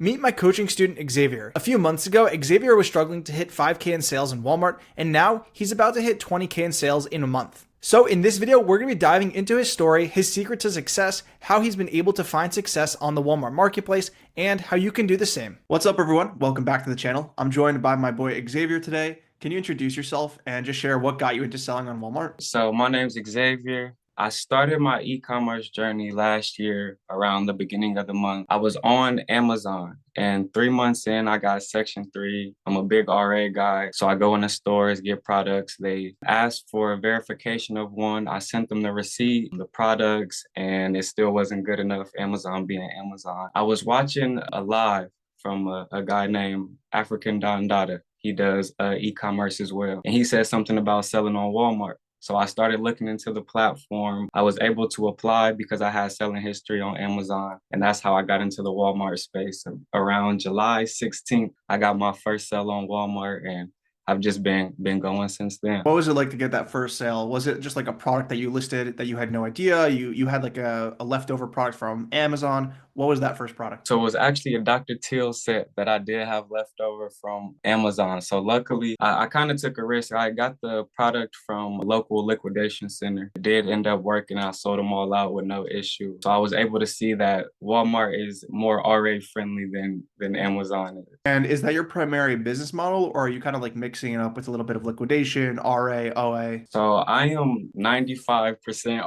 Meet my coaching student, Xavier. A few months ago, Xavier was struggling to hit 5K in sales in Walmart, and now he's about to hit 20K in sales in a month. So in this video, we're going to be diving into his story, his secret to success, how he's been able to find success on the Walmart marketplace, and how you can do the same. What's up, everyone? Welcome back to the channel. I'm joined by my boy Xavier today. Can you introduce yourself and just share what got you into selling on Walmart? So my name's Xavier. I started my e-commerce journey last year around the beginning of the month. I was on Amazon, and 3 months in, I got Section 3. I'm a big RA guy, so I go in the stores, get products. They asked for a verification of one. I sent them the receipt, the products, and it still wasn't good enough, Amazon being Amazon. I was watching a live from a guy named African Don Dada. He does e-commerce as well. And he said something about selling on Walmart. So I started looking into the platform. I was able to apply because I had selling history on Amazon. And that's how I got into the Walmart space. Around July 16th, I got my first sale on Walmart, and I've just been going since then. What was it like to get that first sale? Was it just like a product that you listed that you had no idea? You had like a leftover product from Amazon. What was that first product? So it was actually a Dr. Teal set that I did have left over from Amazon. So luckily, I kind of took a risk. I got the product from a local liquidation center. It did end up working. I sold them all out with no issue. So I was able to see that Walmart is more RA friendly than Amazon is. And is that your primary business model, or are you kind of like mixing it up with a little bit of liquidation, RA, OA? So I am 95%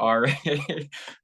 RA.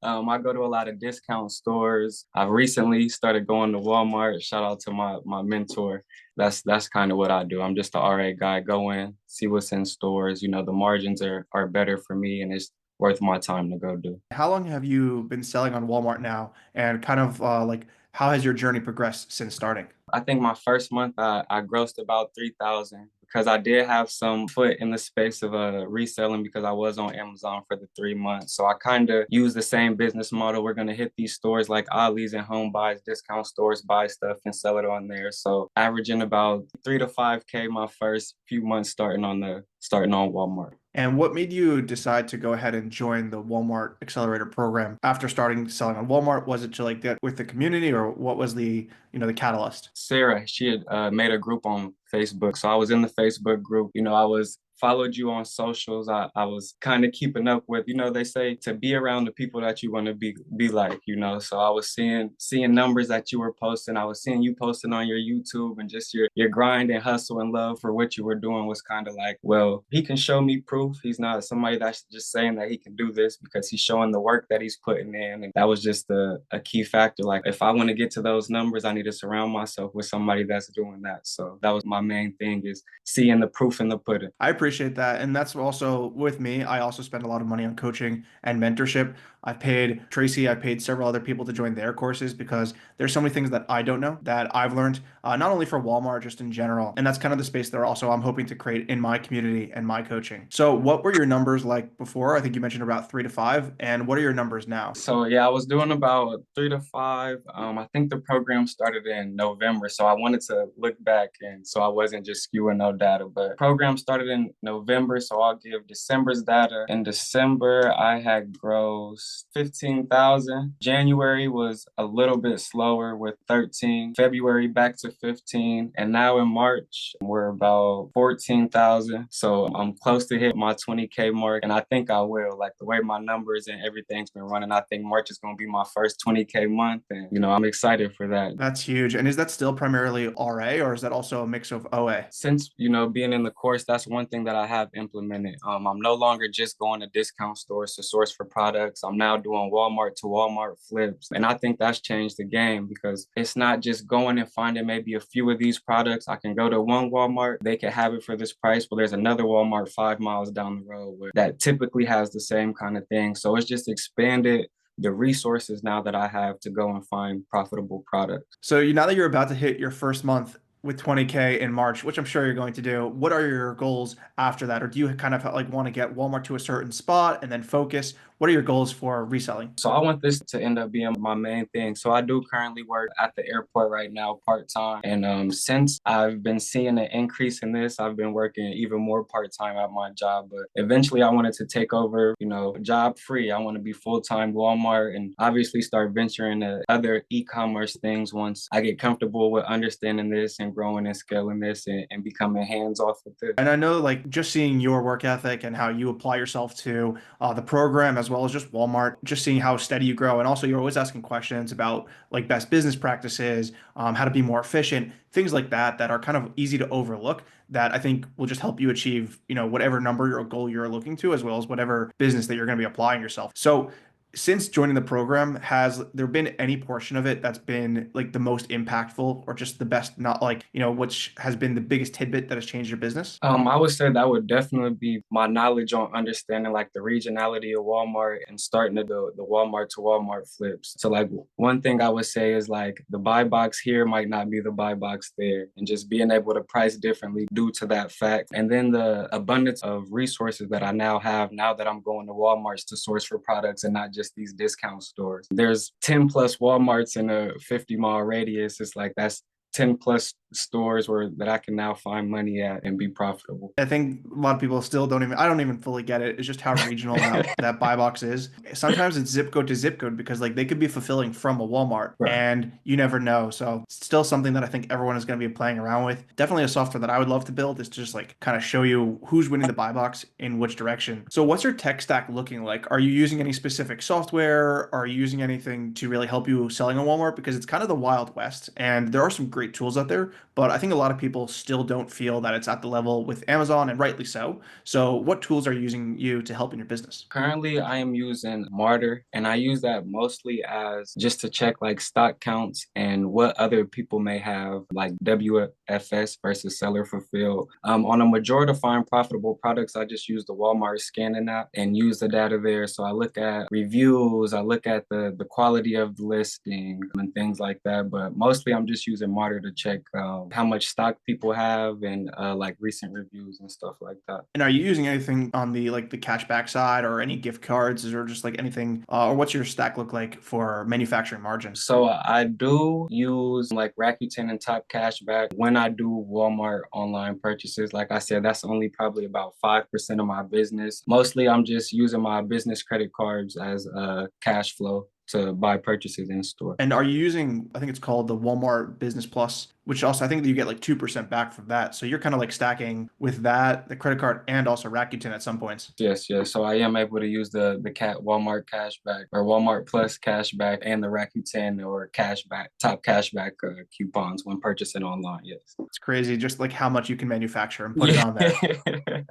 I go to a lot of discount stores. I've recently started going to Walmart. Shout out to my mentor. That's kind of what I do. I'm just a RA guy. Go in, see what's in stores. You know, the margins are better for me, and it's worth my time to go do. How long have you been selling on Walmart now? And kind of like how has your journey progressed since starting? I think my first month I grossed about 3,000 because I did have some foot in the space of reselling because I was on Amazon for the 3 months. So I kind of use the same business model. We're gonna hit these stores like Ollie's and Home Buys, discount stores, buy stuff and sell it on there. So averaging about 3 to 5K my first few months starting on Walmart. And what made you decide to go ahead and join the Walmart Accelerator program after starting selling on Walmart? Was it to like get with the community, or what was the catalyst? Sarah, she had made a group on Facebook. So I was in the Facebook group. You know, I was followed you on socials. I was kind of keeping up with, they say to be around the people that you want to be like, So I was seeing numbers that you were posting. I was seeing you posting on your YouTube, and just your grind and hustle and love for what you were doing was kind of like, well, he can show me proof. He's not somebody that's just saying that he can do this, because he's showing the work that he's putting in. And that was just a key factor. Like, if I want to get to those numbers, I need to surround myself with somebody that's doing that. So that was my main thing, is seeing the proof in the pudding. I appreciate that. And that's also with me. I also spend a lot of money on coaching and mentorship. I paid Tracy, I paid several other people to join their courses because there's so many things that I don't know that I've learned, not only for Walmart, just in general. And that's kind of the space that also I'm hoping to create in my community and my coaching. So what were your numbers like before? I think you mentioned about 3 to 5. And what are your numbers now? So yeah, I was doing about 3 to 5. I think the program started in November, so I wanted to look back, and so I wasn't just skewing no data. But program started in November, so I'll give December's data. In December, I had gross 15,000. January was a little bit slower with 13. February back to 15, and now in March we're about 14,000. So I'm close to hit my 20K mark, and I think I will. Like, the way my numbers and everything's been running, I think March is going to be my first 20K month, and I'm excited for that. That's huge. And is that still primarily RA, or is that also a mix of OA? Since being in the course, that's one thing that I have implemented. I'm no longer just going to discount stores to source for products. I'm now doing Walmart to Walmart flips, and I think that's changed the game, because it's not just going and finding maybe a few of these products. I can go to one Walmart, they can have it for this price, but there's another Walmart 5 miles down the road that typically has the same kind of thing. So it's just expanded the resources now that I have to go and find profitable products. So now that you're about to hit your first month with 20K in March, which I'm sure you're going to do, what are your goals after that? Or do you kind of like want to get Walmart to a certain spot and then focus? What are your goals for reselling? So I want this to end up being my main thing. So I do currently work at the airport right now, part-time. And since I've been seeing an increase in this, I've been working even more part-time at my job. But eventually I wanted to take over, job free. I want to be full-time Walmart and obviously start venturing to other e-commerce things once I get comfortable with understanding this and growing and scaling this and becoming hands-off with it. And I know, like, just seeing your work ethic and how you apply yourself to the program as well as just Walmart, just seeing how steady you grow. And also, you're always asking questions about like best business practices, how to be more efficient, things like that, that are kind of easy to overlook that I think will just help you achieve, whatever number or goal you're looking to, as well as whatever business that you're going to be applying yourself. So, since joining the program, has there been any portion of it that's been like the most impactful or just the best, not like, which has been the biggest tidbit that has changed your business? I would say that would definitely be my knowledge on understanding like the regionality of Walmart and starting to do the Walmart to Walmart flips. So like one thing I would say is like the buy box here might not be the buy box there, and just being able to price differently due to that fact. And then the abundance of resources that I now have now that I'm going to Walmarts to source for products and not just these discount stores. There's 10 plus Walmarts in a 50-mile radius. It's like that's 10 plus stores where that I can now find money at and be profitable. I think a lot of people still don't even, I don't even fully get it. It's just how regional that buy box is. Sometimes it's zip code to zip code because like they could be fulfilling from a Walmart Right. and you never know. So it's still something that I think everyone is going to be playing around with. Definitely a software that I would love to build is to just like kind of show you who's winning the buy box in which direction. So what's your tech stack looking like? Are you using any specific software? Are you using anything to really help you selling on Walmart? Because it's kind of the Wild West and there are some great tools out there, but I think a lot of people still don't feel that it's at the level with Amazon, and rightly so. So, what tools are using you to help in your business? Currently, I am using Martyr, and I use that mostly as just to check like stock counts and what other people may have, like WFS versus seller fulfilled. On a majority of find profitable products, I just use the Walmart scanning app and use the data there. So I look at reviews, I look at the quality of the listing and things like that. But mostly, I'm just using Martyr to check how much stock people have and like recent reviews and stuff like that. And are you using anything on the like the cashback side or any gift cards or just like anything, or what's your stack look like for manufacturing margin? So I do use like Rakuten and Top Cashback when I do Walmart online purchases. Like I said, that's only probably about 5% of my business. Mostly I'm just using my business credit cards as cash flow to buy purchases in store. And are you using, I think it's called the Walmart Business Plus, which also I think that you get like 2% back from that. So you're kind of like stacking with that, the credit card, and also Rakuten at some points. Yes, yes. So I am able to use the cat Walmart cashback or Walmart Plus cashback and the Rakuten or cashback top cashback coupons when purchasing online. Yes. It's crazy just like how much you can manufacture and put it Yeah. on there.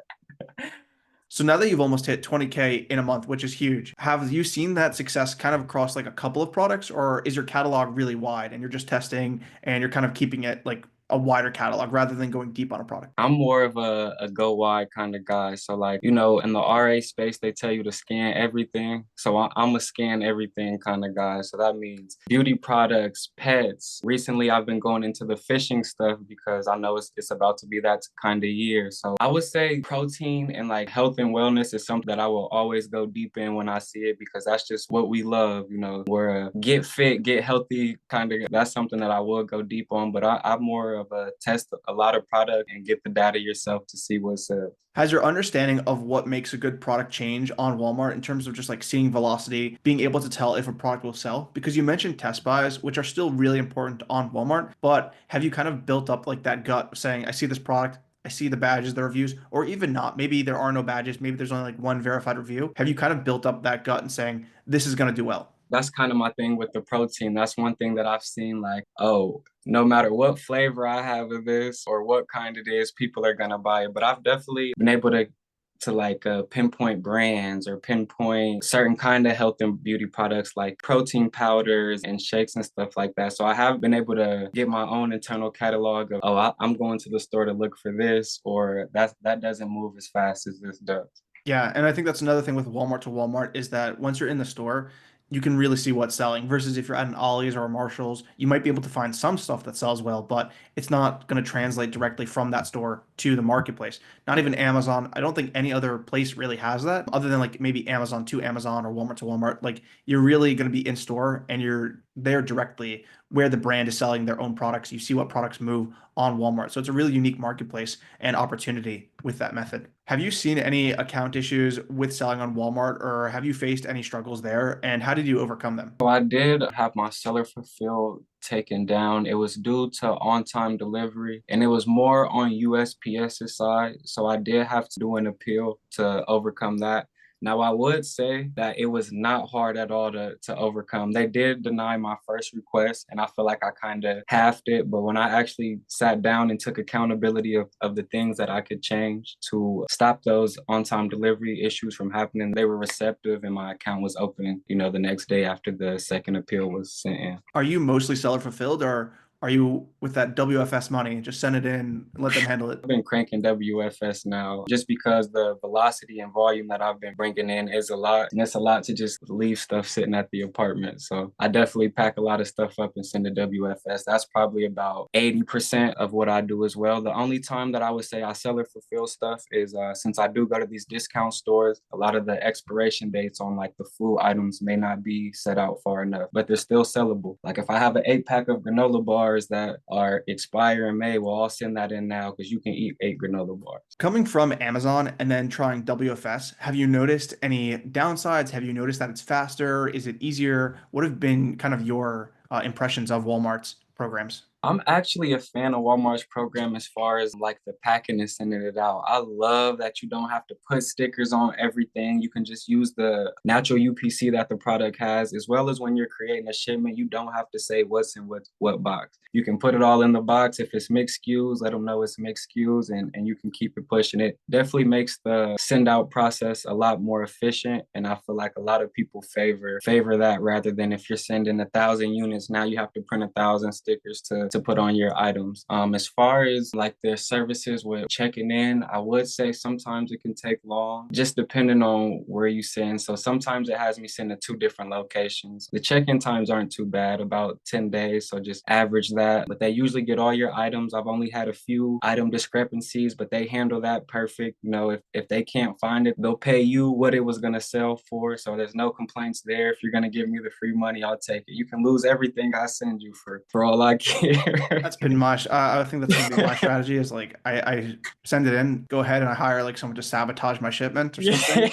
So now that you've almost hit 20K in a month, which is huge, have you seen that success kind of across like a couple of products, or is your catalog really wide and you're just testing and you're kind of keeping it like a wider catalog rather than going deep on a product? I'm more of a go wide kind of guy. So like, in the RA space, they tell you to scan everything. So I'm a scan everything kind of guy. So that means beauty products, pets. Recently, I've been going into the fishing stuff because I know it's about to be that kind of year. So I would say protein and like health and wellness is something that I will always go deep in when I see it because that's just what we love. We're a get fit, get healthy kind of, that's something that I will go deep on. But I'm more of a test a lot of product and get the data yourself to see what's up. Has your understanding of what makes a good product change on Walmart in terms of just like seeing velocity, being able to tell if a product will sell? Because you mentioned test buys, which are still really important on Walmart, but have you kind of built up like that gut saying, I see this product, I see the badges, the reviews, or even not? Maybe there are no badges, maybe there's only like one verified review. Have you kind of built up that gut and saying, this is going to do well? That's kind of my thing with the protein. That's one thing that I've seen like, oh, no matter what flavor I have of this or what kind it is, people are gonna buy it. But I've definitely been able to like pinpoint brands or pinpoint certain kind of health and beauty products like protein powders and shakes and stuff like that. So I have been able to get my own internal catalog of, oh, I'm going to the store to look for this, or that doesn't move as fast as this does. Yeah, and I think that's another thing with Walmart to Walmart is that once you're in the store, you can really see what's selling versus if you're at an Ollie's or a Marshall's, you might be able to find some stuff that sells well, but it's not going to translate directly from that store to the marketplace. Not even Amazon. I don't think any other place really has that other than like maybe Amazon to Amazon or Walmart to Walmart. Like you're really going to be in store and you're there directly where the brand is selling their own products. You see what products move on Walmart. So it's a really unique marketplace and opportunity with that method. Have you seen any account issues with selling on Walmart or have you faced any struggles there? And how did you overcome them? So I did have my seller fulfill taken down. It was due to on-time delivery, and it was more on USPS's side. So I did have to do an appeal to overcome that. Now, I would say that it was not hard at all to overcome. They did deny my first request, and I feel like I kind of halved it. But when I actually sat down and took accountability of the things that I could change to stop those on-time delivery issues from happening, they were receptive, and my account was open, the next day after the second appeal was sent in. Are you mostly seller fulfilled or are you with that WFS money? Just send it in and let them handle it. I've been cranking WFS now just because the velocity and volume that I've been bringing in is a lot. And it's a lot to just leave stuff sitting at the apartment. So I definitely pack a lot of stuff up and send to WFS. That's probably about 80% of what I do as well. The only time that I would say I sell or fulfill stuff is since I do go to these discount stores, a lot of the expiration dates on like the food items may not be set out far enough, but they're still sellable. Like if I have an 8-pack of granola bars that are expire in May, well, I'll send that in now because you can eat 8 granola bars. Coming from Amazon and then trying WFS, have you noticed any downsides? Have you noticed that it's faster? Is it easier? What have been kind of your impressions of Walmart's programs? I'm actually a fan of Walmart's program as far as like the packing and sending it out. I love that you don't have to put stickers on everything. You can just use the natural UPC that the product has, as well as when you're creating a shipment, you don't have to say what's in what box. You can put it all in the box. If it's mixed SKUs, let them know it's mixed SKUs and you can keep it pushing. It definitely makes the send out process a lot more efficient. And I feel like a lot of people favor that rather than if you're sending 1,000 units, now you have to print 1,000 stickers to put on your items. As far as like their services with checking in, I would say sometimes it can take long, just depending on where you send. So sometimes it has me send to 2 different locations. The check-in times aren't too bad, about 10 days. So just average that. But they usually get all your items. I've only had a few item discrepancies, but they handle that perfect. If they can't find it, they'll pay you what it was gonna sell for. So there's no complaints there. If you're gonna give me the free money, I'll take it. You can lose everything I send you for all I care. That's been my, I think that's gonna be my strategy is like I send it in, go ahead and I hire like someone to sabotage my shipment or something.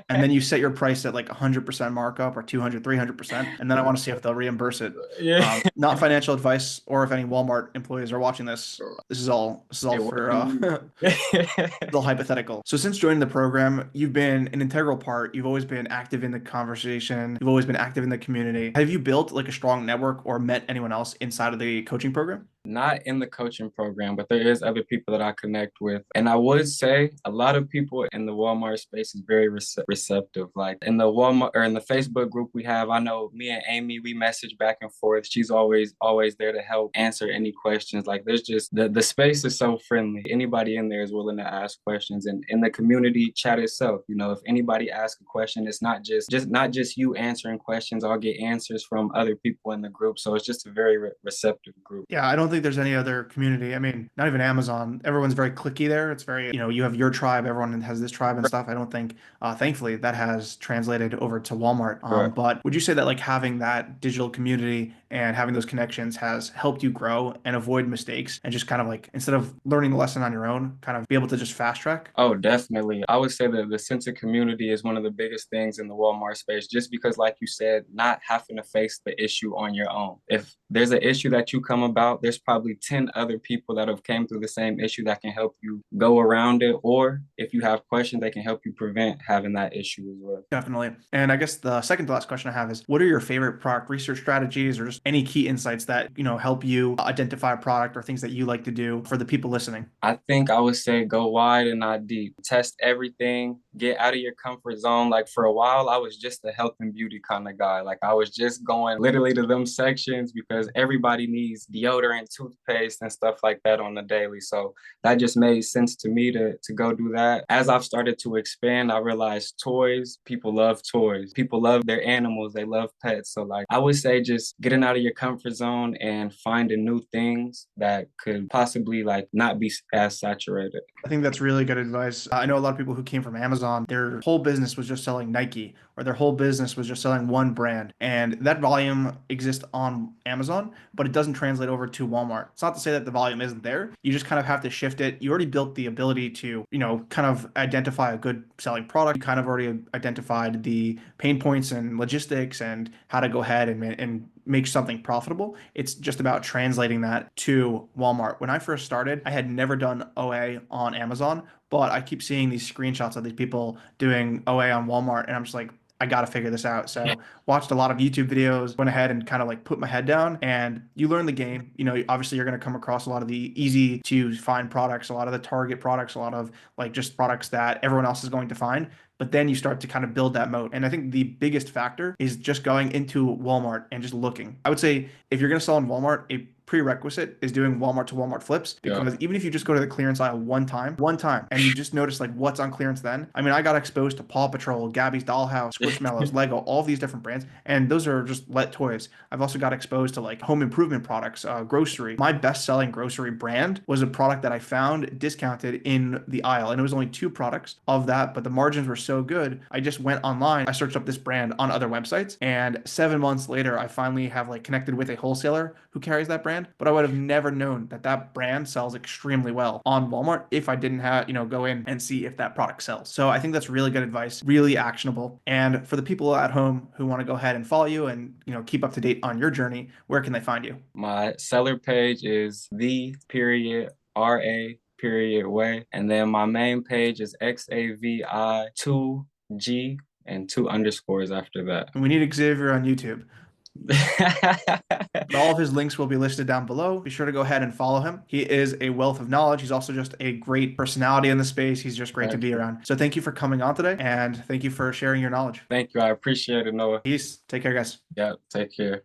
And then you set your price at like 100% markup or 200, 300%. And then I want to see if they'll reimburse it. Yeah. Not financial advice or if any Walmart employees are watching this. This is all for the hypothetical. So since joining the program, you've been an integral part. You've always been active in the conversation. You've always been active in the community. Have you built like a strong network or met anyone else inside of the coaching program? Not in the coaching program, but there is other people that I connect with. And I would say a lot of people in the Walmart space is very receptive. Like in the Walmart or in the Facebook group we have, I know me and Amy, we message back and forth. She's always there to help answer any questions. Like there's just the space is so friendly. Anybody in there is willing to ask questions. And in the community chat itself, if anybody asks a question, it's not just you answering questions. I'll get answers from other people in the group. So it's just a very receptive group. Yeah, I don't think there's any other community. I mean, not even Amazon. Everyone's very cliquey there. It's very, you have your tribe, everyone has this tribe and stuff. I don't think, thankfully, that has translated over to Walmart. Right. But would you say that like having that digital community and having those connections has helped you grow and avoid mistakes and just kind of like, instead of learning the lesson on your own, kind of be able to just fast track? Oh, definitely. I would say that the sense of community is one of the biggest things in the Walmart space, just because, like you said, not having to face the issue on your own. If there's an issue that you come about, there's probably 10 other people that have came through the same issue that can help you go around it. Or if you have questions, they can help you prevent having that issue as well. Definitely. And I guess the second to last question I have is what are your favorite product research strategies or just any key insights that, help you identify a product or things that you like to do for the people listening? I think I would say go wide and not deep. Test everything. Get out of your comfort zone. Like for a while, I was just a health and beauty kind of guy. Like I was just going literally to them sections because everybody needs deodorant, toothpaste, and stuff like that on the daily. So that just made sense to me to go do that. As I've started to expand, I realized toys. People love toys. People love their animals. They love pets. So like I would say just getting out out of your comfort zone and finding new things that could possibly like not be as saturated. I think that's really good advice. I know a lot of people who came from Amazon, their whole business was just selling Nike, or their whole business was just selling one brand. And that volume exists on Amazon, but it doesn't translate over to Walmart. It's not to say that the volume isn't there. You just kind of have to shift it. You already built the ability to, kind of identify a good selling product. You kind of already identified the pain points and logistics and how to go ahead and make something profitable. It's just about translating that to Walmart. When I first started, I had never done OA on Amazon, but I keep seeing these screenshots of these people doing OA on Walmart, and I'm just like, I got to figure this out. So watched a lot of YouTube videos, went ahead and kind of like put my head down, and you learn the game. Obviously you're going to come across a lot of the easy to find products, a lot of the target products, a lot of like just products that everyone else is going to find. But then you start to kind of build that moat. And I think the biggest factor is just going into Walmart and just looking. I would say if you're going to sell in Walmart, a prerequisite is doing Walmart to Walmart flips, Yeah. because even if you just go to the clearance aisle one time, and you just notice like what's on clearance then. I mean, I got exposed to Paw Patrol, Gabby's Dollhouse, Squishmallows, Lego, all of these different brands, and those are just let toys. I've also got exposed to like home improvement products, grocery. My best selling grocery brand was a product that I found discounted in the aisle, and it was only two products of that, but the margins were so good. I just went online, I searched up this brand on other websites, and 7 months later, I finally have like connected with a wholesaler who carries that brand. But I would have never known that that brand sells extremely well on Walmart if I didn't have, go in and see if that product sells. So I think that's really good advice, really actionable. And for the people at home who want to go ahead and follow you and, keep up to date on your journey, where can they find you? My seller page is the period RA period way. And then my main page is XAVI 2G and two underscores after that. And we need Xavier on YouTube. But all of his links will be listed down below. Be sure to go ahead and follow him. He is a wealth of knowledge. He's also just a great personality in the space. He's just great to Thank be you. around. So thank you for coming on today, and thank you for sharing your knowledge. Thank you. I appreciate it, Noah. Peace. Take care, guys. Yeah, take care.